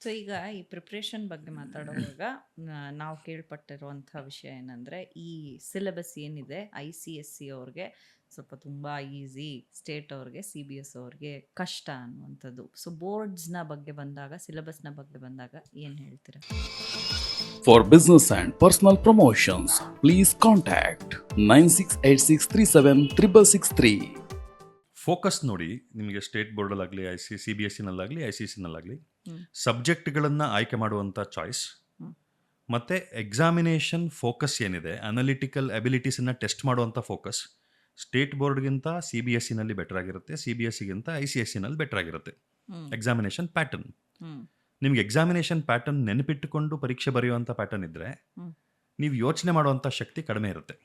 So ಈಗ ಈ preparation ಬಗ್ಗೆ ಮಾತಾಡುವಾಗ ನಾವು ಕೇಳ್ಪಟ್ಟಿರುವಂಥ ವಿಷಯ ಏನಂದರೆ, ಈ ಸಿಲೆಬಸ್ ಏನಿದೆ ICSE ಅವ್ರಿಗೆ ಸ್ವಲ್ಪ ತುಂಬ ಈಸಿ, ಸ್ಟೇಟ್ ಅವ್ರಿಗೆ CBS ಅವ್ರಿಗೆ ಕಷ್ಟ ಅನ್ನುವಂಥದ್ದು. ಸೊ ಬೋರ್ಡ್ಸ್ನ ಬಗ್ಗೆ ಬಂದಾಗ, ಸಿಲೆಬಸ್ನ ಬಗ್ಗೆ ಬಂದಾಗ ಏನು ಹೇಳ್ತೀರಾ? For business and personal promotions, please contact 9686376663. Focus ನೋಡಿ, ನಿಮಗೆ ಸ್ಟೇಟ್ ಬೋರ್ಡಲ್ಲಾಗಲಿ CBSE-ನಲ್ಲಾಗಲಿ ICSE-ನಲ್ಲಾಗಲಿ ಸಬ್ಜೆಕ್ಟ್ಗಳನ್ನು ಆಯ್ಕೆ ಮಾಡುವಂಥ ಚಾಯ್ಸ್ ಮತ್ತು ಎಕ್ಸಾಮಿನೇಷನ್ ಫೋಕಸ್ ಏನಿದೆ, ಅನಲಿಟಿಕಲ್ ಅಬಿಲಿಟೀಸನ್ನು ಟೆಸ್ಟ್ ಮಾಡುವಂಥ ಫೋಕಸ್ ಸ್ಟೇಟ್ ಬೋರ್ಡ್ಗಿಂತ CBSE-ನಲ್ಲಿ ಬೆಟರ್ ಆಗಿರುತ್ತೆ, CBSE-ಗಿಂತ ICSE-ನಲ್ಲಿ ಬೆಟರ್ ಆಗಿರುತ್ತೆ. ಎಕ್ಸಾಮಿನೇಷನ್ ಪ್ಯಾಟರ್ನ್, ನಿಮ್ಗೆ ಎಕ್ಸಾಮಿನೇಷನ್ ಪ್ಯಾಟರ್ನ್ ನೆನಪಿಟ್ಟುಕೊಂಡು ಪರೀಕ್ಷೆ ಬರೆಯುವಂಥ ಪ್ಯಾಟರ್ನ್ ಇದ್ದರೆ ನೀವು ಯೋಚನೆ ಮಾಡುವಂಥ ಶಕ್ತಿ ಕಡಿಮೆ ಇರುತ್ತೆ.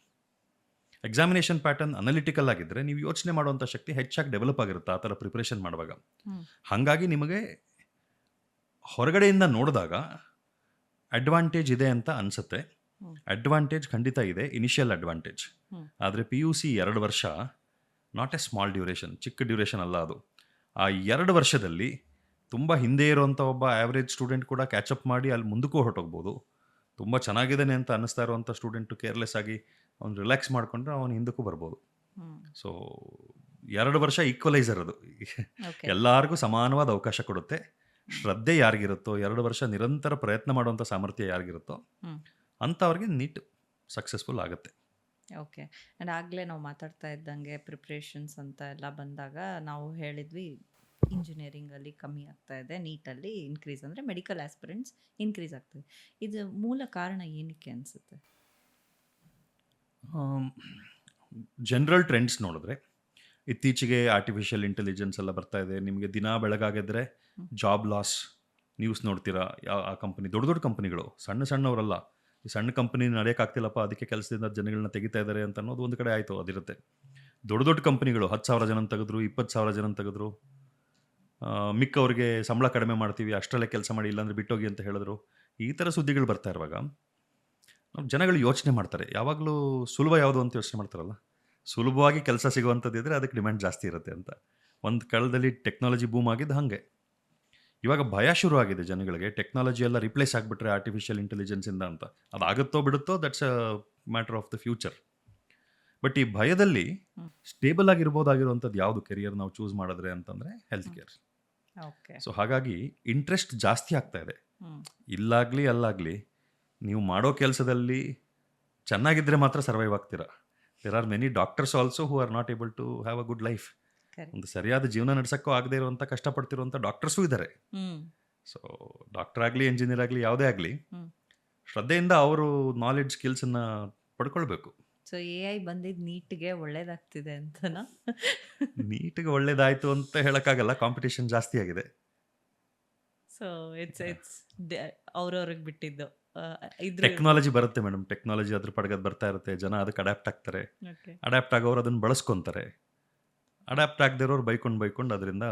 ಎಕ್ಸಾಮಿನೇಷನ್ ಪ್ಯಾಟರ್ನ್ ಅನಲಿಟಿಕಲ್ ಆಗಿದ್ದರೆ ನೀವು ಯೋಚನೆ ಮಾಡುವಂಥ ಶಕ್ತಿ ಹೆಚ್ಚಾಗಿ ಡೆವಲಪ್ ಆಗಿರುತ್ತೆ ಆ ಥರ ಪ್ರಿಪ್ರೇಷನ್ ಮಾಡುವಾಗ. ಹಾಗಾಗಿ ನಿಮಗೆ ಹೊರಗಡೆಯಿಂದ ನೋಡಿದಾಗ ಅಡ್ವಾಂಟೇಜ್ ಇದೆ ಅಂತ ಅನಿಸುತ್ತೆ. ಅಡ್ವಾಂಟೇಜ್ ಖಂಡಿತ ಇದೆ, ಇನಿಷಿಯಲ್ ಅಡ್ವಾಂಟೇಜ್. ಆದರೆ PUC 2 ವರ್ಷ ನಾಟ್ ಎ ಸ್ಮಾಲ್ ಡ್ಯೂರೇಷನ್, ಚಿಕ್ಕ ಡ್ಯೂರೇಷನ್ ಅಲ್ಲ ಅದು. ಆ 2 ವರ್ಷದಲ್ಲಿ ತುಂಬ ಹಿಂದೆ ಇರುವಂಥ ಒಬ್ಬ ಆ್ಯಾವ್ರೇಜ್ ಸ್ಟೂಡೆಂಟ್ ಕೂಡ ಕ್ಯಾಚಪ್ ಮಾಡಿ ಅಲ್ಲಿ ಮುಂದಕ್ಕೂ ಹೊರಟೋಗ್ಬೋದು. ತುಂಬ ಚೆನ್ನಾಗಿದ್ದಾನೆ ಅಂತ ಅನ್ನಿಸ್ತಾ ಇರುವಂಥ ಸ್ಟೂಡೆಂಟು ಕೇರ್ಲೆಸ್ ಆಗಿ ಅವ್ನು ರಿಲ್ಯಾಕ್ಸ್ ಮಾಡಿಕೊಂಡ್ರೆ ಅವನು ಹಿಂದಕ್ಕೂ ಬರ್ಬೋದು. ಸೊ 2 ವರ್ಷ ಈಕ್ವಲೈಸರ್ ಅದು, ಎಲ್ಲರಿಗೂ ಸಮಾನವಾದ ಅವಕಾಶ ಕೊಡುತ್ತೆ. ಶ್ರದ್ಧೆ ಯಾರಿಗಿರುತ್ತೋ, 2 ವರ್ಷ ನಿರಂತರ ಪ್ರಯತ್ನ ಮಾಡುವಂಥ ಸಾಮರ್ಥ್ಯ ಯಾರಿಗಿರುತ್ತೋ ಅಂಥವ್ರಿಗೆ ನೀಟ್ ಸಕ್ಸಸ್ಫುಲ್ ಆಗುತ್ತೆ. ಓಕೆ. ಆ್ಯಂಡ್ ಆಗಲೇ ನಾವು ಮಾತಾಡ್ತಾ ಇದ್ದಂಗೆ ಪ್ರಿಪ್ರೇಷನ್ಸ್ ಅಂತ ಎಲ್ಲ ಬಂದಾಗ ನಾವು ಹೇಳಿದ್ವಿ, ಇಂಜಿನಿಯರಿಂಗಲ್ಲಿ ಕಮ್ಮಿ ಆಗ್ತಾ ಇದೆ, ನೀಟಲ್ಲಿ ಇನ್ಕ್ರೀಸ್, ಅಂದರೆ ಮೆಡಿಕಲ್ ಆಸ್ಪಿರೆಂಟ್ಸ್ ಇನ್ಕ್ರೀಸ್ ಆಗ್ತದೆ. ಇದು ಮೂಲ ಕಾರಣ ಏನಕ್ಕೆ ಅನಿಸುತ್ತೆ? ಜನರಲ್ ಟ್ರೆಂಡ್ಸ್ ನೋಡಿದ್ರೆ ಇತ್ತೀಚೆಗೆ ಆರ್ಟಿಫಿಷಿಯಲ್ ಇಂಟೆಲಿಜೆನ್ಸ್ ಎಲ್ಲ ಬರ್ತಾ ಇದೆ. ನಿಮಗೆ ದಿನ ಬೆಳಗಾಗಿದ್ರೆ ಜಾಬ್ ಲಾಸ್ ನ್ಯೂಸ್ ನೋಡ್ತೀರಾ. ಆ ಕಂಪನಿ, ದೊಡ್ಡ ದೊಡ್ಡ ಕಂಪನಿಗಳು, ಸಣ್ಣವರಲ್ಲ, ಈ ಸಣ್ಣ ಕಂಪನಿ ನಡೆಯೋಕ್ಕಾಗ್ತಿಲ್ಲಪ್ಪ, ಅದಕ್ಕೆ ಕೆಲಸದಿಂದ ಜನಗಳನ್ನ ತೆಗಿತಾ ಇದ್ದಾರೆ ಅಂತ ಅನ್ನೋದು ಒಂದು ಕಡೆ ಆಯಿತು, ಅದಿರುತ್ತೆ. ದೊಡ್ಡ ಕಂಪನಿಗಳು 10,000 ಜನ ತೆಗೆದ್ರು, 20,000 ಜನ ತೆಗೆದ್ರು, ಮಿಕ್ಕವ್ರಿಗೆ ಸಂಬಳ ಕಡಿಮೆ ಮಾಡ್ತೀವಿ, ಅಷ್ಟರಲ್ಲೇ ಕೆಲಸ ಮಾಡಿ, ಇಲ್ಲಾಂದ್ರೆ ಬಿಟ್ಟೋಗಿ ಅಂತ ಹೇಳಿದ್ರು. ಈ ಥರ ಸುದ್ದಿಗಳು ಬರ್ತಾ ಇರುವಾಗ ಜನಗಳು ಯೋಚನೆ ಮಾಡ್ತಾರೆ. ಯಾವಾಗಲೂ ಸುಲಭ ಯಾವುದು ಅಂತ ಯೋಚನೆ ಮಾಡ್ತಾರಲ್ಲ, ಸುಲಭವಾಗಿ ಕೆಲಸ ಸಿಗುವಂಥದ್ದಿದ್ರೆ ಅದಕ್ಕೆ ಡಿಮ್ಯಾಂಡ್ ಜಾಸ್ತಿ ಇರುತ್ತೆ ಅಂತ. ಒಂದು ಕಾಲದಲ್ಲಿ ಟೆಕ್ನಾಲಜಿ ಬೂಮ್ ಆಗಿದ್ದು ಹಾಗೆ. ಇವಾಗ ಭಯ ಶುರು ಆಗಿದೆ ಜನಗಳಿಗೆ, ಟೆಕ್ನಾಲಜಿ ಎಲ್ಲ ರಿಪ್ಲೇಸ್ ಆಗಿಬಿಟ್ರೆ ಆರ್ಟಿಫಿಷಿಯಲ್ ಇಂಟೆಲಿಜೆನ್ಸಿಂದ ಅಂತ. ಅದಾಗುತ್ತೋ ಬಿಡುತ್ತೋ, that's a matter of the future. But ಈ ಭಯದಲ್ಲಿ ಸ್ಟೇಬಲ್ ಆಗಿರ್ಬೋದಾಗಿರುವಂಥದ್ದು ಯಾವುದು ಕೆರಿಯರ್ ನಾವು ಚೂಸ್ ಮಾಡಿದ್ರೆ ಅಂತಂದರೆ ಹೆಲ್ತ್ ಕೇರ್. ಸೊ ಹಾಗಾಗಿ ಇಂಟ್ರೆಸ್ಟ್ ಜಾಸ್ತಿ ಆಗ್ತಾ ಇದೆ. ಇಲ್ಲಾಗಲಿ ಅಲ್ಲಾಗಲಿ ನೀವು ಮಾಡೋ ಕೆಲಸದಲ್ಲಿ ಚೆನ್ನಾಗಿದ್ದರೆ ಮಾತ್ರ ಸರ್ವೈವ್ ಆಗ್ತೀರಾ. There are many doctors also who are not able to have a good life. ಒಂದು ಸರಿಯಾದ ಜೀವನ ನಡೆಸೋಕ್ಕೂ ಆಗದೆ ಇರುವಂಥ ಕಷ್ಟಪಡ್ತಿರುವಂಥ ಡಾಕ್ಟರ್ಸೂ ಇದ್ದಾರೆ. ಸೊ ಡಾಕ್ಟರ್ ಆಗಲಿ, ಇಂಜಿನಿಯರ್ ಆಗಲಿ, ಯಾವುದೇ ಆಗಲಿ ಶ್ರದ್ಧೆಯಿಂದ ಅವರು ನಾಲೆಡ್ಜ್ ಸ್ಕಿಲ್ಸನ್ನು ಪಡ್ಕೊಳ್ಬೇಕು. ಸೊ AI ಬಂದಿದ್ದು ನೀಟ್ಗೆ ಒಳ್ಳೇದಾಗ್ತಿದೆ ಅಂತನಾ? ನೀಟ್ಗೆ ಒಳ್ಳೇದಾಯಿತು ಅಂತ ಹೇಳೋಕ್ಕಾಗಲ್ಲ, ಕಾಂಪಿಟೇಷನ್ ಜಾಸ್ತಿ ಆಗಿದೆ. ಸೊ ಇಟ್ಸ್ ಅವ್ರವ್ರಿಗೆ ಬಿಟ್ಟಿದ್ದು. ಟೆಕ್ನಾಲಜಿ ಬರುತ್ತೆ ಮೇಡಮ್, ಟೆಕ್ನಾಲಜಿ ಅದ್ರ ಪಡಗದ್ ಬರ್ತಾ ಇರುತ್ತೆ, ಜನ ಅದಕ್ಕೆ ಅಡ್ಯಾಪ್ಟ್ ಆಗ್ತಾರೆ. ಅಡ್ಯಾಪ್ಟ್ ಆಗೋರು ಅದನ್ನು ಬಳಸ್ಕೊತಾರೆ, ಅಡ್ಯಾಪ್ಟ್ ಆಗದಿರೋರು ಬೈಕೊಂಡು ಅದರಿಂದ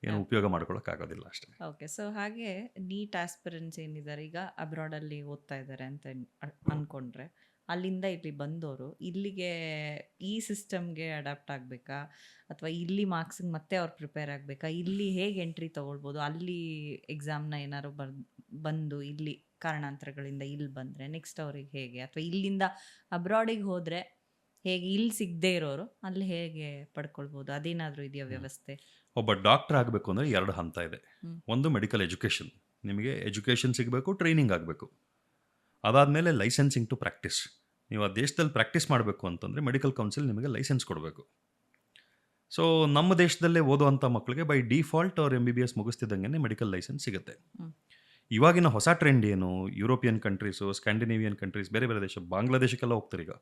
ಏನು ಉಪಯೋಗ ಮಾಡ್ಕೊಳಕ್ಕಾಗೋದಿಲ್ಲ ಅಷ್ಟೇ. ಓಕೆ. ಸೊ ಹಾಗೆ ನೀಟ್ ಆಸ್ಪಿರೆಂಟ್ಸ್ ಏನಿದ್ದಾರೆ, ಈಗ ಅಬ್ರಾಡಲ್ಲಿ ಓದ್ತಾ ಇದ್ದಾರೆ ಅಂತ ಅಂದ್ಕೊಂಡ್ರೆ, ಅಲ್ಲಿಂದ ಇಲ್ಲಿ ಬಂದವರು ಇಲ್ಲಿಗೆ ಈ ಸಿಸ್ಟಮ್ಗೆ ಅಡ್ಯಾಪ್ಟ್ ಆಗಬೇಕಾ, ಅಥವಾ ಇಲ್ಲಿ ಮಾರ್ಕ್ಸಿಗೆ ಮತ್ತೆ ಅವ್ರು ಪ್ರಿಪೇರ್ ಆಗಬೇಕಾ, ಇಲ್ಲಿ ಹೇಗೆ ಎಂಟ್ರಿ ತೊಗೊಳ್ಬೋದು, ಅಲ್ಲಿ ಎಕ್ಸಾಮ್ನ ಏನಾದ್ರು ಬಂದು ಇಲ್ಲಿ ಕಾರಣಾಂತರಗಳಿಂದ ಇಲ್ಲಿ ಬಂದರೆ ನೆಕ್ಸ್ಟ್ ಅವ್ರಿಗೆ ಹೇಗೆ, ಅಥವಾ ಇಲ್ಲಿಂದ ಅಬ್ರಾಡಿಗೆ ಹೋದರೆ ಹೇಗೆ, ಇಲ್ಲಿ ಸಿಗದೇ ಇರೋರು ಅಲ್ಲಿ ಹೇಗೆ ಪಡ್ಕೊಳ್ಬೋದು, ಅದೇನಾದರೂ ಇದೆಯಾ ವ್ಯವಸ್ಥೆ? ಒಬ್ಬ ಡಾಕ್ಟರ್ ಆಗಬೇಕು ಅಂದರೆ 2 ಹಂತ ಇದೆ. ಒಂದು ಮೆಡಿಕಲ್ ಎಜುಕೇಷನ್, ನಿಮಗೆ ಎಜುಕೇಷನ್ ಸಿಗಬೇಕು, ಟ್ರೈನಿಂಗ್ ಆಗಬೇಕು. ಅದಾದಮೇಲೆ ಲೈಸೆನ್ಸಿಂಗ್ ಟು ಪ್ರಾಕ್ಟೀಸ್. ನೀವು ಆ ದೇಶದಲ್ಲಿ ಪ್ರಾಕ್ಟೀಸ್ ಮಾಡಬೇಕು ಅಂತಂದರೆ ಮೆಡಿಕಲ್ ಕೌನ್ಸಿಲ್ ನಿಮಗೆ ಲೈಸೆನ್ಸ್ ಕೊಡಬೇಕು. ಸೊ ನಮ್ಮ ದೇಶದಲ್ಲೇ ಓದುವಂಥ ಮಕ್ಕಳಿಗೆ ಬೈ ಡಿಫಾಲ್ಟ್ ಅವ್ರು MBBS ಮುಗಿಸ್ತಿದ್ದಂಗೆ ಮೆಡಿಕಲ್ ಲೈಸೆನ್ಸ್ ಸಿಗುತ್ತೆ. ಇವಾಗಿನ ಹೊಸ ಟ್ರೆಂಡ್ ಏನು, ಯುರೋಪಿಯನ್ ಕಂಟ್ರೀಸು, ಸ್ಕ್ಯಾಂಡಿನೇವಿಯನ್ ಕಂಟ್ರೀಸ್, ಬೇರೆ ಬೇರೆ ದೇಶ, ಬಾಂಗ್ಲಾದೇಶಕ್ಕೆಲ್ಲ ಹೋಗ್ತಾರೆ ಈಗ.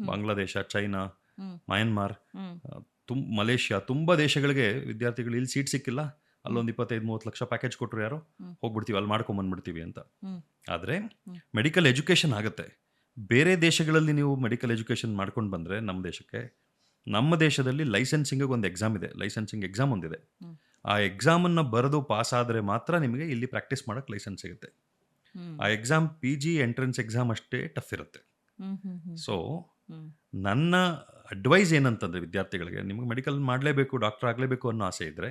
ಬಾಂಗ್ಲಾದೇಶ, ಚೈನಾ, ಮಯನ್ಮಾರ್, ಮಲೇಷ್ಯಾ, ತುಂಬ ದೇಶಗಳಿಗೆ ವಿದ್ಯಾರ್ಥಿಗಳು ಇಲ್ಲಿ ಸೀಟ್ ಸಿಕ್ಕಿಲ್ಲ, ಅಲ್ಲೊಂದು 25-30 ಲಕ್ಷ ಪ್ಯಾಕೇಜ್ ಕೊಟ್ಟರು, ಯಾರೋ ಹೋಗ್ಬಿಡ್ತೀವಿ ಅಲ್ಲಿ ಮಾಡ್ಕೊಂಬಂದ್ಬಿಡ್ತೀವಿ ಅಂತ. ಆದರೆ ಮೆಡಿಕಲ್ ಎಜುಕೇಷನ್ ಆಗುತ್ತೆ. ಬೇರೆ ದೇಶಗಳಲ್ಲಿ ನೀವು ಮೆಡಿಕಲ್ ಎಜುಕೇಷನ್ ಮಾಡ್ಕೊಂಡು ಬಂದರೆ ನಮ್ಮ ದೇಶದಲ್ಲಿ ಲೈಸೆನ್ಸಿಂಗಿಗೆ ಒಂದು ಎಕ್ಸಾಮ್ ಇದೆ, ಲೈಸೆನ್ಸಿಂಗ್ ಎಕ್ಸಾಮ್ ಒಂದಿದೆ. ಆ ಎಕ್ಸಾಮನ್ನು ಬರೆದು ಪಾಸ್ ಆದರೆ ಮಾತ್ರ ನಿಮಗೆ ಇಲ್ಲಿ ಪ್ರಾಕ್ಟೀಸ್ ಮಾಡೋಕ್ಕೆ ಲೈಸೆನ್ಸ್ ಸಿಗುತ್ತೆ. ಆ ಎಕ್ಸಾಮ್ PG ಎಂಟ್ರೆನ್ಸ್ ಎಕ್ಸಾಮ್ ಅಷ್ಟೇ ಟಫ್ ಇರುತ್ತೆ. ಸೊ ನನ್ನ ಅಡ್ವೈಸ್ ಏನಂತಂದರೆ ವಿದ್ಯಾರ್ಥಿಗಳಿಗೆ, ನಿಮಗೆ ಮೆಡಿಕಲ್ ಮಾಡಲೇಬೇಕು, ಡಾಕ್ಟರ್ ಆಗಲೇಬೇಕು ಅನ್ನೋ ಆಸೆ ಇದ್ದರೆ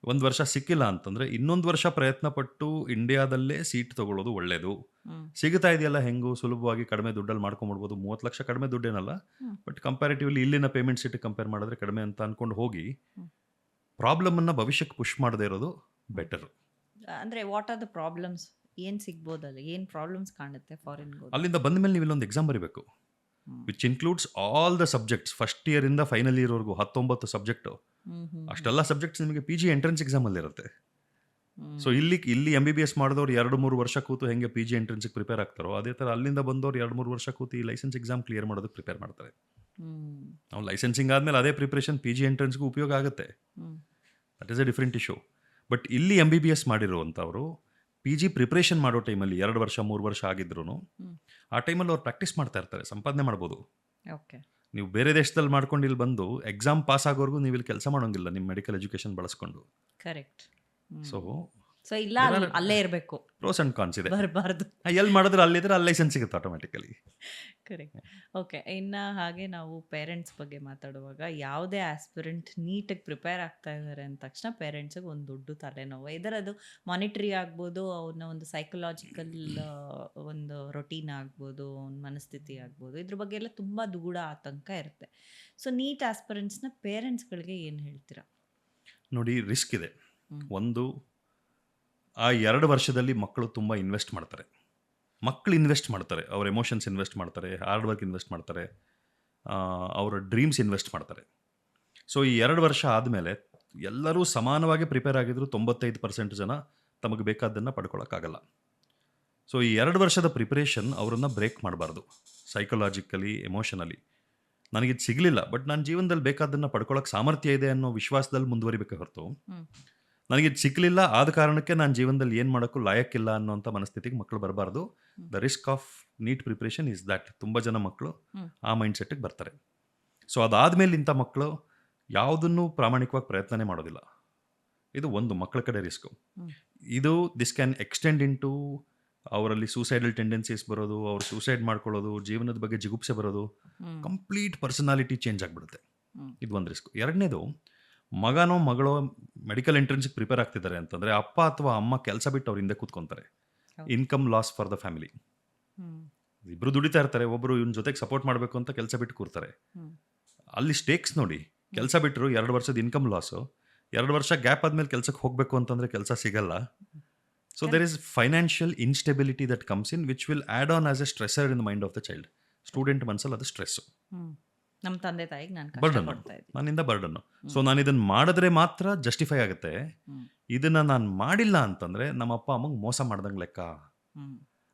ಒಂದು ವರ್ಷ ಸಿಕ್ಕಿಲ್ಲ ಅಂತಂದರೆ ಇನ್ನೊಂದು ವರ್ಷ ಪ್ರಯತ್ನ ಪಟ್ಟು ಇಂಡಿಯಾದಲ್ಲೇ ಸೀಟ್ ತೊಗೊಳ್ಳೋದು ಒಳ್ಳೆಯದು. ಹ್ಮ್. ಸಿಗ್ತಾ ಇದೆಯಲ್ಲ ಹೆಂಗೂ ಸುಲಭವಾಗಿ ಕಡಿಮೆ ದುಡ್ಡಲ್ಲಿ ಮಾಡ್ಕೊಂಬಿಡ್ಬೋದು. 30 ಲಕ್ಷ ಕಡಿಮೆ ದುಡ್ಡೇನಲ್ಲ. ಹ್ಮ್. ಬಟ್ ಕಂಪ್ಯಾರಿಟಿವ್ಲಿ ಇಲ್ಲಿನ ಪೇಮೆಂಟ್ ಸೀಟ್ ಕಂಪೇರ್ ಮಾಡಿದ್ರೆ ಕಡಿಮೆ ಅಂತ ಅಂದ್ಕೊಂಡು ಹೋಗಿ ಹ್ಮ್. ಪ್ರಾಬ್ಲಮನ್ನು ಭವಿಷ್ಯಕ್ಕೆ ಪುಷ್ ಮಾಡದೇ ಇರೋದು ಬೆಟರ್. ಅಂದ್ರೆ ವಾಟ್ ಆರ್ ದ ಪ್ರಾಬ್ಲಮ್ಸ್? ಏನ್ ಸಿಗ್ಬೋದಲ್ಲ, ಏನ್ ಪ್ರಾಬ್ಲಮ್ಸ್ ಕಾಣುತ್ತೆ ಫಾರಿನ್ ಹೋದ್ರೆ? ಅಲ್ಲಿಂದ ಬಂದ ಮೇಲೆ ನೀವು ಇಲ್ಲೊಂದು ಎಕ್ಸಾಮ್ ಬರೀಬೇಕು, hmm. Which includes all the subjects. First ಇಯರಿಂದ ಫೈನಲ್ ಇಯರ್ವರೆಗೂ 19 ಸಬ್ಜೆಕ್ಟು. ಹ್ಮ್. ಹ್ಮ್. ಅಷ್ಟೆಲ್ಲ ಸಬ್ಜೆಕ್ಟ್ಸ್ ನಿಮಗೆ ಪಿ ಜಿ ಎಂಟ್ರೆನ್ಸ್ ಎಕ್ಸಾಮಲ್ಲಿ ಇರುತ್ತೆ. ಹ್ಮ್. ಸೊ ಇಲ್ಲಿ MBBS ಮಾಡಿದವ್ರು 2-3 ವರ್ಷ ಕೂತು ಹೆಂಗೆ ಪಿ ಜಿ ಎಂಟ್ರೆನ್ಸ್ಗೆ ಪ್ರಿಪೇರ್ ಆಗ್ತಾರೋ ಅದೇ ಥರ ಅಲ್ಲಿಂದ ಬಂದವ್ರು 2-3 ವರ್ಷ ಕೂತು ಈ ಲೈಸೆನ್ಸ್ ಎಕ್ಸಾಮ್ ಕ್ಲಿಯರ್ ಮಾಡೋದಕ್ಕೆ ಪ್ರಿಪೇರ್ ಮಾಡ್ತಾರೆ. ಹ್ಮ್. ನಾವು ಲೈಸೆನ್ಸಿಂಗ್ ಆದಮೇಲೆ ಅದೇ ಪ್ರಿಪ್ರೇಷನ್ ಪಿ ಜಿ ಎಂಟ್ರೆನ್ಸ್ಗೂ ಉಪಯೋಗ ಆಗುತ್ತೆ. Hmm. That is a different issue. But ಇಲ್ಲಿ MBBS ಮಾಡಿರುವಂಥವ್ರು ಪಿ ಜಿ ಪ್ರಿಪ್ರೇಷನ್ ಮಾಡೋ ಟೈಮಲ್ಲಿ 2 ವರ್ಷ 3 ವರ್ಷ ಆಗಿದ್ರು ಹ್ಮ್. ಆ ಟೈಮಲ್ಲಿ ಅವ್ರು ಪ್ರಾಕ್ಟೀಸ್ ಮಾಡ್ತಾ ಇರ್ತಾರೆ, ಸಂಪಾದನೆ ಮಾಡ್ಬೋದು. ಓಕೆ. ನೀವು ಬೇರೆ ದೇಶದಲ್ಲಿ ಮಾಡ್ಕೊಂಡು ಇಲ್ಲಿ ಬಂದು ಎಕ್ಸಾಮ್ ಪಾಸ್ ಆಗೋವರೆಗೂ ನೀವು ಇಲ್ಲಿ ಕೆಲಸ ಮಾಡೋಂಗಿಲ್ಲ ನಿಮ್ಮ ಮೆಡಿಕಲ್ ಎಜುಕೇಷನ್ ಬಳಸ್ಕೊಂಡು. ಕರೆಕ್ಟ್. ಸೊ ಸೊ ಇಲ್ಲ ಅಲ್ಲೇ ಇರಬೇಕು, ಪ್ರೋಸ್ ಆ್ಯಂಡ್ ಕಾನ್ಸ್ ಇದೆ. ಬರಬಾರ್ದು. ಎಲ್ಲಿ ಮಾಡಿದ್ರೆ ಅಲ್ಲಿದ್ರೆ ಅಲ್ಲಿ ಲೈಸೆನ್ಸ್ ಸಿಗುತ್ತೆ ಆಟೋಮೆಟಿಕಲಿ. ಕರೆಕ್ಟ್. ಓಕೆ. ಇನ್ನು ಹಾಗೆ ನಾವು ಪೇರೆಂಟ್ಸ್ ಬಗ್ಗೆ ಮಾತಾಡುವಾಗ ಯಾವುದೇ ಆಸ್ಪಿರೆಂಟ್ ನೀಟಾಗಿ ಪ್ರಿಪೇರ್ ಆಗ್ತಾ ಇದ್ದಾರೆ ಅಂದ ತಕ್ಷಣ ಪೇರೆಂಟ್ಸಿಗೆ ಒಂದು ದೊಡ್ಡ ತಲೆನೋವು. ಇದರ ಅದು ಮಾನಿಟ್ರಿ ಆಗ್ಬೋದು, ಅವನ್ನ ಒಂದು ಸೈಕಲಾಜಿಕಲ್ ಒಂದು ರೊಟೀನ್ ಆಗ್ಬೋದು, ಒಂದು ಮನಸ್ಥಿತಿ ಆಗ್ಬೋದು, ಇದ್ರ ಬಗ್ಗೆ ಎಲ್ಲ ತುಂಬ ದೂಡ ಆತಂಕ ಇರುತ್ತೆ. ಸೊ ನೀಟ್ ಆಸ್ಪಿರೆಂಟ್ಸ್ನ ಪೇರೆಂಟ್ಸ್ಗಳಿಗೆ ಏನು ಹೇಳ್ತೀರಾ? ನೋಡಿ, ರಿಸ್ಕ್ ಇದೆ. ಹ್ಮ್. ಒಂದು, ಆ 2 ವರ್ಷದಲ್ಲಿ ಮಕ್ಕಳು ತುಂಬ ಇನ್ವೆಸ್ಟ್ ಮಾಡ್ತಾರೆ. ಮಕ್ಕಳು ಇನ್ವೆಸ್ಟ್ ಮಾಡ್ತಾರೆ, ಅವ್ರ ಎಮೋಷನ್ಸ್ ಇನ್ವೆಸ್ಟ್ ಮಾಡ್ತಾರೆ, ಹಾರ್ಡ್ ವರ್ಕ್ ಇನ್ವೆಸ್ಟ್ ಮಾಡ್ತಾರೆ, ಅವರ ಡ್ರೀಮ್ಸ್ ಇನ್ವೆಸ್ಟ್ ಮಾಡ್ತಾರೆ. ಸೊ ಈ 2 ವರ್ಷ ಆದಮೇಲೆ ಎಲ್ಲರೂ ಸಮಾನವಾಗಿ ಪ್ರಿಪೇರ್ ಆಗಿದ್ರು 95% ಜನ ತಮಗೆ ಬೇಕಾದ್ದನ್ನು ಪಡ್ಕೊಳ್ಳೋಕ್ಕಾಗಲ್ಲ. ಸೊ ಈ 2 ವರ್ಷದ ಪ್ರಿಪ್ರೇಷನ್ ಅವರನ್ನು ಬ್ರೇಕ್ ಮಾಡಬಾರ್ದು, ಸೈಕಲಾಜಿಕಲಿ, ಎಮೋಷನಲಿ. ನನಗಿದು ಸಿಗಲಿಲ್ಲ, ಬಟ್ ನನ್ನ ಜೀವನದಲ್ಲಿ ಬೇಕಾದ್ದನ್ನು ಪಡ್ಕೊಳ್ಳೋಕೆ ಸಾಮರ್ಥ್ಯ ಇದೆ ಅನ್ನೋ ವಿಶ್ವಾಸದಲ್ಲಿ ಮುಂದುವರಿಬೇಕೆ ಹೊರತು ಹ್ಮ್. ನನಗಿದು ಸಿಕ್ಕಲಿಲ್ಲ ಆದ ಕಾರಣಕ್ಕೆ ನಾನು ಜೀವನದಲ್ಲಿ ಏನು ಮಾಡೋಕ್ಕೂ ಲಾಯಕ್ಕಿಲ್ಲ ಅನ್ನೋಂಥ ಮನಸ್ಥಿತಿಗೆ ಮಕ್ಕಳು ಬರಬಾರ್ದು. The risk of NEET preparation is that. ತುಂಬ ಜನ ಮಕ್ಕಳು ಆ ಮೈಂಡ್ ಸೆಟ್ಟಿಗೆ ಬರ್ತಾರೆ. ಸೊ ಅದಾದಮೇಲೆ ಇಂಥ ಮಕ್ಕಳು ಯಾವುದನ್ನು ಪ್ರಾಮಾಣಿಕವಾಗಿ ಪ್ರಯತ್ನನೇ ಮಾಡೋದಿಲ್ಲ. ಇದು ಒಂದು ಮಕ್ಕಳ ಕಡೆ ರಿಸ್ಕು. ಇದು this can extend in to ಅವರಲ್ಲಿ ಸೂಸೈಡಲ್ ಟೆಂಡೆನ್ಸೀಸ್ ಬರೋದು, ಅವ್ರು ಸೂಸೈಡ್ ಮಾಡ್ಕೊಳ್ಳೋದು, ಜೀವನದ ಬಗ್ಗೆ ಜಿಗುಪ್ಸೆ ಬರೋದು, ಕಂಪ್ಲೀಟ್ ಪರ್ಸನಾಲಿಟಿ ಚೇಂಜ್ ಆಗಿಬಿಡುತ್ತೆ. ಇದು ಒಂದು ರಿಸ್ಕ್. ಎರಡನೇದು, ಮಗನೋ ಮಗಳೋ ಮೆಡಿಕಲ್ ಎಂಟ್ರೆನ್ಸ್ಗೆ ಪ್ರಿಪೇರ್ ಆಗ್ತಿದ್ದಾರೆ ಅಂತಂದರೆ ಅಪ್ಪ ಅಥವಾ ಅಮ್ಮ ಕೆಲಸ ಬಿಟ್ಟು ಅವ್ರ ಹಿಂದೆ ಕೂತ್ಕೊತಾರೆ. Income loss for the family. ಇಬ್ಬರು ದುಡಿತಾ ಇರ್ತಾರೆ, ಒಬ್ಬರು ಇವನ ಜೊತೆಗೆ ಸಪೋರ್ಟ್ ಮಾಡಬೇಕು ಅಂತ ಕೆಲಸ ಬಿಟ್ಟು ಕೂರ್ತಾರೆ. ಅಲ್ಲಿ ಸ್ಟೇಕ್ಸ್ ನೋಡಿ, ಕೆಲಸ ಬಿಟ್ಟರು 2 ವರ್ಷದ ಇನ್ಕಮ್ ಲಾಸು, 2 ವರ್ಷ ಗ್ಯಾಪ್ ಆದಮೇಲೆ ಕೆಲಸಕ್ಕೆ ಹೋಗಬೇಕು ಅಂತಂದರೆ ಕೆಲಸ ಸಿಗಲ್ಲ. So there is financial instability that comes in which will add on as a stressor in the mind of the child. Student ಮನಸ್ಸಲ್ಲಿ ಅದು ಸ್ಟ್ರೆಸ್ಸು, ನಮ್ಮ ತಂದೆ ತಾಯಿಗೆ ನಾನು ಬರ್ಡನ್ನು, ನನ್ನಿಂದ ಬರ್ಡನ್ನು. ಸೊ ನಾನು ಇದನ್ನು ಮಾಡಿದ್ರೆ ಮಾತ್ರ ಜಸ್ಟಿಫೈ ಆಗುತ್ತೆ. ಇದನ್ನು ನಾನು ಮಾಡಿಲ್ಲ ಅಂತಂದರೆ ನಮ್ಮ ಅಪ್ಪ ಅಮ್ಮಂಗೆ ಮೋಸ ಮಾಡ್ದಂಗೆ ಲೆಕ್ಕ.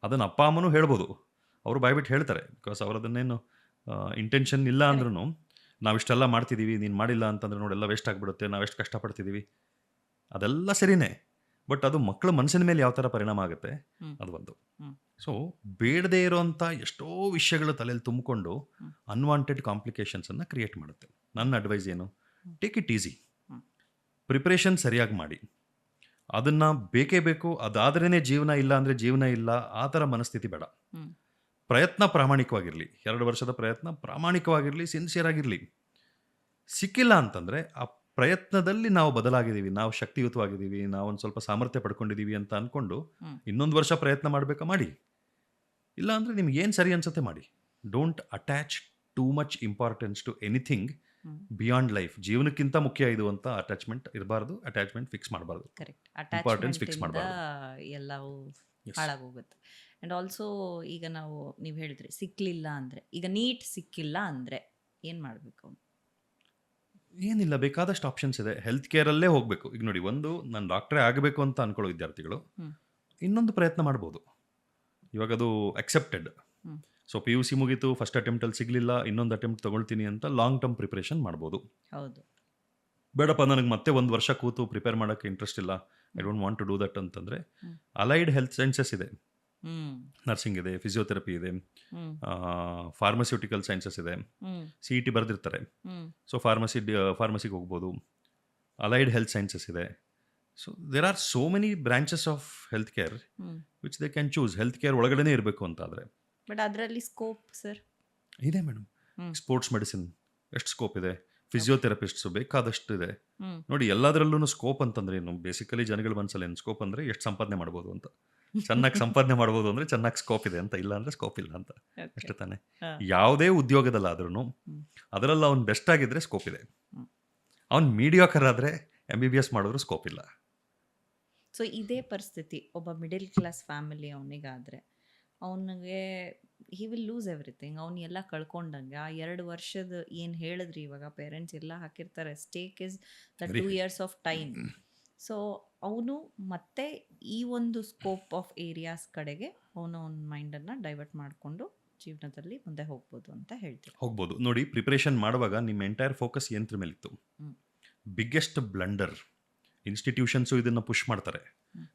ಅದನ್ನು ಅಪ್ಪ ಅಮ್ಮನೂ ಹೇಳ್ಬೋದು, ಅವರು ಬಾಯ್ಬಿಟ್ಟು ಹೇಳ್ತಾರೆ. ಬಿಕಾಸ್ ಅವ್ರು ಅದನ್ನೇನು ಇಂಟೆನ್ಷನ್ ಇಲ್ಲ ಅಂದ್ರೂ, ನಾವಿಷ್ಟೆಲ್ಲ ಮಾಡ್ತಿದ್ದೀವಿ, ನೀನು ಮಾಡಿಲ್ಲ ಅಂತಂದ್ರೆ ನೋಡೆಲ್ಲ ವೇಸ್ಟ್ ಆಗಿಬಿಡುತ್ತೆ, ನಾವೆಷ್ಟು ಕಷ್ಟಪಡ್ತಿದ್ದೀವಿ, ಅದೆಲ್ಲ ಸರಿನೇ. ಬಟ್ ಅದು ಮಕ್ಕಳ ಮನಸ್ಸಿನ ಮೇಲೆ ಯಾವ ಥರ ಪರಿಣಾಮ ಆಗುತ್ತೆ ಅದು ಒಂದು. ಸೊ ಬೇಡದೇ ಇರೋಂಥ ಎಷ್ಟೋ ವಿಷಯಗಳು ತಲೆಯಲ್ಲಿ ತುಂಬಿಕೊಂಡು ಅನ್ವಾಂಟೆಡ್ ಕಾಂಪ್ಲಿಕೇಶನ್ಸನ್ನು ಕ್ರಿಯೇಟ್ ಮಾಡುತ್ತೆ. ನನ್ನ ಅಡ್ವೈಸ್ ಏನು, ಟೇಕ್ ಇಟ್ ಈಸಿ, ಪ್ರಿಪ್ರೇಷನ್ ಸರಿಯಾಗಿ ಮಾಡಿ. ಅದನ್ನು ಬೇಕೇ ಬೇಕು, ಅದಾದ್ರೇ ಜೀವನ, ಇಲ್ಲ ಅಂದರೆ ಜೀವನ ಇಲ್ಲ, ಆ ಥರ ಮನಸ್ಥಿತಿ ಬೇಡ. ಪ್ರಯತ್ನ ಪ್ರಾಮಾಣಿಕವಾಗಿರಲಿ, 2 ವರ್ಷದ ಪ್ರಯತ್ನ ಪ್ರಾಮಾಣಿಕವಾಗಿರಲಿ, ಸಿನ್ಸಿಯರ್ ಆಗಿರಲಿ. ಸಿಕ್ಕಿಲ್ಲ ಅಂತಂದರೆ ಆ ಪ್ರಯತ್ನದಲ್ಲಿ ನಾವು ಬದಲಾಗಿದ್ದೀವಿ, ನಾವು ಶಕ್ತಿಯುತವಾಗಿದ್ದೀವಿ, ನಾವೊಂದು ಸ್ವಲ್ಪ ಸಾಮರ್ಥ್ಯ ಪಡ್ಕೊಂಡಿದ್ದೀವಿ ಅಂತ ಅಂದ್ಕೊಂಡು ಇನ್ನೊಂದು ವರ್ಷ ಪ್ರಯತ್ನ ಮಾಡಬೇಕಾ ಮಾಡಿ. ಇಲ್ಲ ಅಂದರೆ ನಿಮ್ಗೆ ಏನು ಸರಿ ಅನ್ಸುತ್ತೆ ಮಾಡಿ. Don't attach too much importance to anything beyond life. ಜೀವನಕ್ಕಿಂತ ಮುಖ್ಯ ಇದು ಅಂತ ಅಟ್ಯಾಚ್ಮೆಂಟ್ ಇರಬಾರ್ದು, ಅಟ್ಯಾಚ್ಮೆಂಟ್ ಫಿಕ್ಸ್ ಮಾಡಬಾರ್ದು, ಇಂಪಾರ್ಟೆನ್ಸ್ ಫಿಕ್ಸ್ ಮಾಡಬಾರ್ದು, ಎಲ್ಲವೂ ಹಾಳಾಗೋಗುತ್ತೆ. ಆ್ಯಂಡ್ ಆಲ್ಸೋ ಈಗ ನೀವು ಹೇಳಿದ್ರಿ ಸಿಕ್ಕಲಿಲ್ಲ ಅಂದರೆ, ಈಗ ನೀಟ್ ಸಿಕ್ಕಿಲ್ಲ ಅಂದರೆ ಏನು ಮಾಡಬೇಕು? ಏನಿಲ್ಲ, ಬೇಕಾದಷ್ಟು ಆಪ್ಷನ್ಸ್ ಇದೆ. ಹೆಲ್ತ್ ಕೇರಲ್ಲೇ ಹೋಗಬೇಕು. ಈಗ ನೋಡಿ, ಒಂದು ನಾನು ಡಾಕ್ಟ್ರೇ ಆಗಬೇಕು ಅಂತ ಅಂದ್ಕೊಳ್ಳೋ ವಿದ್ಯಾರ್ಥಿಗಳು ಇನ್ನೊಂದು ಪ್ರಯತ್ನ ಮಾಡ್ಬೋದು. ಇವಾಗ ಅದು ಅಕ್ಸೆಪ್ಟೆಡ್. ಸೊ PUC ಮುಗೀತು, ಫಸ್ಟ್ ಅಟೆಂಪ್ಟಲ್ಲಿ ಸಿಗಲಿಲ್ಲ, ಇನ್ನೊಂದು ಅಟೆಂಪ್ಟ್ ತೊಗೊಳ್ತೀನಿ ಅಂತ ಲಾಂಗ್ ಟರ್ಮ್ ಪ್ರಿಪ್ರೇಷನ್ ಮಾಡ್ಬೋದು. ಹೌದು. ಬೇಡಪ್ಪ, ನನಗೆ ಮತ್ತೆ 1 ವರ್ಷ ಕೂತು ಪ್ರಿಪೇರ್ ಮಾಡೋಕ್ಕೆ ಇಂಟ್ರೆಸ್ಟ್ ಇಲ್ಲ, I don't want to do that ಅಂತಂದರೆ ಅಲೈಡ್ ಹೆಲ್ತ್ ಸೈನ್ಸಸ್ ಇದೆ, ನರ್ಸಿಂಗ್ ಇದೆ, ಫಿಸಿಯೋಥೆರಪಿ ಇದೆ, ಫಾರ್ಮಸ್ಯೂಟಿಕಲ್ ಸೈನ್ಸಸ್ ಇದೆ. CET ಬರೆದಿರ್ತಾರೆ, ಸೊ ಫಾರ್ಮಸಿಗೆ ಹೋಗ್ಬೋದು. ಅಲೈಡ್ ಹೆಲ್ತ್ ಸೈನ್ಸಸ್ ಇದೆ. So there are so many branches of health care which they can choose. Health care ಒಳಗಡೆನೇ ಇರಬೇಕು ಅಂತಾದರೆ. ಬಟ್ ಅದರಲ್ಲಿ ಸ್ಕೋಪ್ ಸರ್ ಇದೆ ಮೇಡಮ್. ಸ್ಪೋರ್ಟ್ಸ್ ಮೆಡಿಸಿನ್ ಎಷ್ಟು ಸ್ಕೋಪ್ ಇದೆ, ಫಿಸಿಯೋಥೆರಪಿಸ್ಟ್ಸು ಬೇಕಾದಷ್ಟು ಇದೆ. ಹ್ಮ್. ನೋಡಿ ಎಲ್ಲದರಲ್ಲೂ ಸ್ಕೋಪ್ ಅಂತಂದ್ರೆ ಏನು, ಬೇಸಿಕಲಿ ಜನಗಳ ಮನಸ್ಸಲ್ಲಿ ಏನು ಸ್ಕೋಪ್ ಅಂದರೆ ಎಷ್ಟು ಸಂಪಾದನೆ ಮಾಡ್ಬೋದು ಅಂತ. ಚೆನ್ನಾಗಿ ಸಂಪಾದನೆ ಮಾಡ್ಬೋದು ಅಂದರೆ ಚೆನ್ನಾಗಿ ಸ್ಕೋಪ್ ಇದೆ ಅಂತ, ಇಲ್ಲ ಅಂದರೆ ಸ್ಕೋಪ್ ಇಲ್ಲ ಅಂತ, Okay. ಅಷ್ಟೇ ತಾನೆ. ಹಾ. ಯಾವುದೇ ಉದ್ಯೋಗದಲ್ಲಾದ್ರೂ ಹ್ಮ್. ಅದರಲ್ಲಿ ಅವ್ನು ಬೆಸ್ಟ್ ಆಗಿದ್ರೆ ಸ್ಕೋಪ್ ಇದೆ. ಹ್ಮ್. ಅವ್ನು ಮೀಡಿಯಾಕರ್ ಆದರೆ MBBS ಮಾಡಿದ್ರು ಸ್ಕೋಪ್ ಇಲ್ಲ. ಸೊ ಇದೇ ಪರಿಸ್ಥಿತಿ ಒಬ್ಬ ಮಿಡಿಲ್ ಕ್ಲಾಸ್ ಫ್ಯಾಮಿಲಿ ಅವನಿಗಾದರೆ ಅವನಿಗೆ ಹಿ ವಿಲ್ ಲೂಸ್ ಎವ್ರಿಥಿಂಗ್. ಅವ್ನು ಎಲ್ಲ ಕಳ್ಕೊಂಡಂಗೆ. ಆ 2 ವರ್ಷದ ಏನು ಹೇಳಿದ್ರಿ ಇವಾಗ ಪೇರೆಂಟ್ಸ್ ಎಲ್ಲ ಹಾಕಿರ್ತಾರೆ, stake is the Very 2 years of time. So ಅವನು ಮತ್ತೆ ಈ ಒಂದು ಸ್ಕೋಪ್ ಆಫ್ ಏರಿಯಾಸ್ ಕಡೆಗೆ ಅವನ ಮೈಂಡನ್ನು ಡೈವರ್ಟ್ ಮಾಡಿಕೊಂಡು ಜೀವನದಲ್ಲಿ ಮುಂದೆ ಹೋಗ್ಬೋದು ಅಂತ ಹೇಳ್ತೀವಿ. ಹೋಗ್ಬೋದು. ನೋಡಿ, ಪ್ರಿಪ್ರೇಷನ್ ಮಾಡುವಾಗ ನಿಮ್ಮ ಎಂಟೈರ್ ಫೋಕಸ್ ಯಂತ್ರ ಮೇಲಿತ್ತು. ಹ್ಮ್. ಬಿಗ್ಗೆಸ್ಟ್ ಬ್ಲಂಡರ್ ಇನ್ಸ್ಟಿಟ್ಯೂಷನ್ಸು ಇದನ್ನು ಪುಷ್ ಮಾಡ್ತಾರೆ.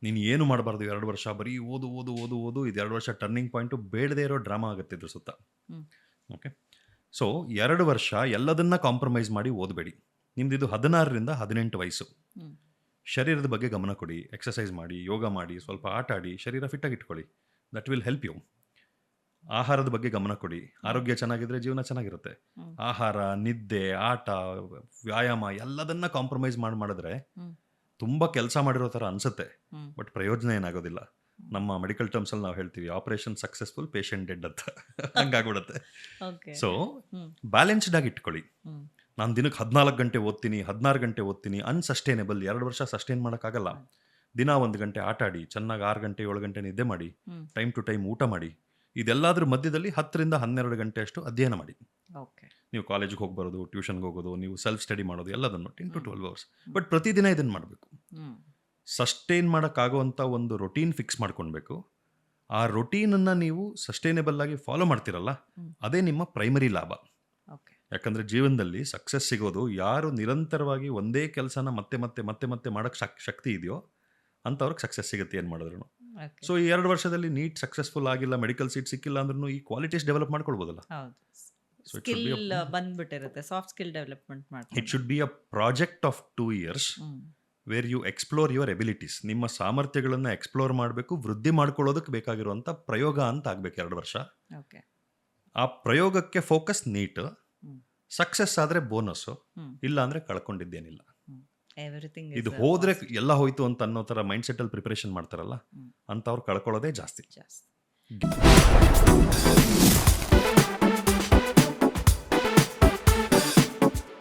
ನೀನು ಏನು ಮಾಡಬಾರ್ದು 2 ವರ್ಷ, ಬರೀ ಓದು ಓದು ಓದು ಓದು, ಇದು 2 ವರ್ಷ ಟರ್ನಿಂಗ್ ಪಾಯಿಂಟು, ಬೇಡದೇ ಇರೋ ಡ್ರಾಮಾ ಆಗುತ್ತೆ ಇದ್ರ ಸುತ್ತ. ಹ್ಮ್. ಓಕೆ, ಸೊ 2 ವರ್ಷ ಎಲ್ಲದನ್ನ ಕಾಂಪ್ರಮೈಸ್ ಮಾಡಿ ಓದಬೇಡಿ. ನಿಮ್ದು ಇದು 16ರಿಂದ 18 ವಯಸ್ಸು. ಹ್ಮ್. ಶರೀರದ ಬಗ್ಗೆ ಗಮನ ಕೊಡಿ, ಎಕ್ಸಸೈಸ್ ಮಾಡಿ, ಯೋಗ ಮಾಡಿ, ಸ್ವಲ್ಪ ಆಟ ಆಡಿ, ಶರೀರ ಫಿಟ್ಟಾಗಿ ಇಟ್ಕೊಳ್ಳಿ. That will help you. ಆಹಾರದ ಬಗ್ಗೆ ಗಮನ ಕೊಡಿ. ಆರೋಗ್ಯ ಚೆನ್ನಾಗಿದ್ರೆ ಜೀವನ ಚೆನ್ನಾಗಿರುತ್ತೆ. ಹ್ಮ್. ಆಹಾರ, ನಿದ್ದೆ, ಆಟ, ವ್ಯಾಯಾಮ ಎಲ್ಲದನ್ನ ಕಾಂಪ್ರಮೈಸ್ ಮಾಡಿದ್ರೆ ಹ್ಮ್. ತುಂಬ ಕೆಲಸ ಮಾಡಿರೋ ಥರ ಅನಿಸುತ್ತೆ, ಹ್ಮ್. ಬಟ್ ಪ್ರಯೋಜನ ಏನಾಗೋದಿಲ್ಲ. ನಮ್ಮ ಮೆಡಿಕಲ್ ಟರ್ಮ್ಸಲ್ಲಿ ನಾವು ಹೇಳ್ತೀವಿ ಆಪರೇಷನ್ ಸಕ್ಸಸ್ಫುಲ್, ಪೇಷಂಟ್ ಡೆಡ್ ಅಂತ. ಹಂಗಾಗ್ಬಿಡುತ್ತೆ. ಓಕೆ. ಸೊ ಹ್ಮ್. ಬ್ಯಾಲೆನ್ಸ್ಡ್ ಆಗಿ ಇಟ್ಕೊಳ್ಳಿ. ಹ್ಮ್. ನಾನು ದಿನಕ್ಕೆ 14 ಗಂಟೆ ಓದ್ತೀನಿ, 16 ಗಂಟೆ ಓದ್ತೀನಿ, ಅನ್ಸಸ್ಟೈನೇಬಲ್. 2 ವರ್ಷ ಸಸ್ಟೈನ್ ಮಾಡೋಕ್ಕಾಗಲ್ಲ. ದಿನ 1 ಗಂಟೆ ಆಟ ಆಡಿ, ಚೆನ್ನಾಗಿ 6 ಗಂಟೆ 7 ಗಂಟೆ ನಿದ್ದೆ ಮಾಡಿ, ಹ್ಮ್. ಟೈಮ್ ಟು ಟೈಮ್ ಊಟ ಮಾಡಿ. ಇದೆಲ್ಲದ್ರ ಮಧ್ಯದಲ್ಲಿ 10ರಿಂದ 12 ಗಂಟೆ ಅಷ್ಟು ಅಧ್ಯಯನ ಮಾಡಿ. ಓಕೆ. ನೀವು ಕಾಲೇಜಿಗೆ ಹೋಗಿ ಬರೋದು, ಟ್ಯೂಷನ್ಗೆ ಹೋಗೋದು, ನೀವು ಸೆಲ್ಫ್ ಸ್ಟಡಿ ಮಾಡೋದು, ಎಲ್ಲದನ್ನು 10 to 12 ಅವರ್ಸ್. ಬಟ್ ಪ್ರತಿದಿನ ಇದನ್ನು ಮಾಡಬೇಕು. ಹ್ಮ್. ಸಸ್ಟೈನ್ ಮಾಡೋಕ್ಕಾಗುವಂಥ ಒಂದು ರೊಟೀನ್ ಫಿಕ್ಸ್ ಮಾಡ್ಕೊಳ್ಬೇಕು. ಆ ರೊಟೀನನ್ನು ನೀವು ಸಸ್ಟೈನೇಬಲ್ ಆಗಿ ಫಾಲೋ ಮಾಡ್ತಿರಲ್ಲ, ಹ್ಮ್. ಅದೇ ನಿಮ್ಮ ಪ್ರೈಮರಿ ಲಾಭ. ಓಕೆ. ಯಾಕಂದರೆ ಜೀವನದಲ್ಲಿ ಸಕ್ಸಸ್ ಸಿಗೋದು ಯಾರು ನಿರಂತರವಾಗಿ ಒಂದೇ ಕೆಲಸನ ಮತ್ತೆ ಮತ್ತೆ ಮತ್ತೆ ಮತ್ತೆ ಮಾಡೋಕ್ಕೆ ಶಕ್ತಿ ಇದೆಯೋ ಅಂಥವ್ರಿಗೆ ಸಕ್ಸಸ್ ಸಿಗುತ್ತೆ ಏನು ಮಾಡಿದ್ರು. ಓಕೆ. ಸೊ ಈ 2 ವರ್ಷದಲ್ಲಿ ನೀಟ್ ಸಕ್ಸಸ್ಫುಲ್ ಆಗಿಲ್ಲ, ಮೆಡಿಕಲ್ ಸೀಟ್ ಸಿಕ್ಕಿಲ್ಲ ಅಂದ್ರೂ ಈ ಕ್ವಾಲಿಟೀಸ್ ಡೆವಲಪ್ ಮಾಡ್ಕೊಳ್ಬೋದಲ್ಲ. ಹೌದು. So it should be skill ಬಂದ್ಬಿಟ್ಟಿರುತ್ತೆ, ಸಾಫ್ಟ್ ಸ್ಕಿಲ್ ಡೆವಲಪ್ಮೆಂಟ್ ಇಟ್ ಮಾಡ್ಕೊಂಡು. Should be a project of 2 years hmm. Where you explore your abilities. ನಿಮ್ಮ ಸಾಮರ್ಥ್ಯಗಳನ್ನು ಎಕ್ಸ್ಪ್ಲೋರ್ ಮಾಡಬೇಕು, ವೃದ್ಧಿ ಮಾಡ್ಕೊಳ್ಳೋದಕ್ಕೆ ಬೇಕಾಗಿರುವಂಥ ಪ್ರಯೋಗ ಅಂತ ಆಗಬೇಕು 2 ವರ್ಷ. ಓಕೆ. ಆ ಪ್ರಯೋಗಕ್ಕೆ ಫೋಕಸ್ ನೀಟ್. ಹ್ಮ್. ಸಕ್ಸಸ್ ಆದರೆ ಬೋನಸ್ಸು, ಹ್ಮ್. ಇಲ್ಲ ಅಂದರೆ ಕಳ್ಕೊಂಡಿದ್ದೇನಿಲ್ಲ. ಎವ್ರಿಥಿಂಗ್ ಇದು ಹೋದ್ರೆ ಎಲ್ಲ ಹೋಯ್ತು ಅಂತ ಅನ್ನೋ ಥರ ಮೈಂಡ್ ಸೆಟ್ಟಲ್ಲಿ ಪ್ರಿಪ್ರೇಷನ್ ಮಾಡ್ತಾರಲ್ಲ, ಹ್ಮ್. ಅಂಥವ್ರು ಕಳ್ಕೊಳ್ಳೋದೇ ಜಾಸ್ತಿ. ಜಾಸ್ತಿ.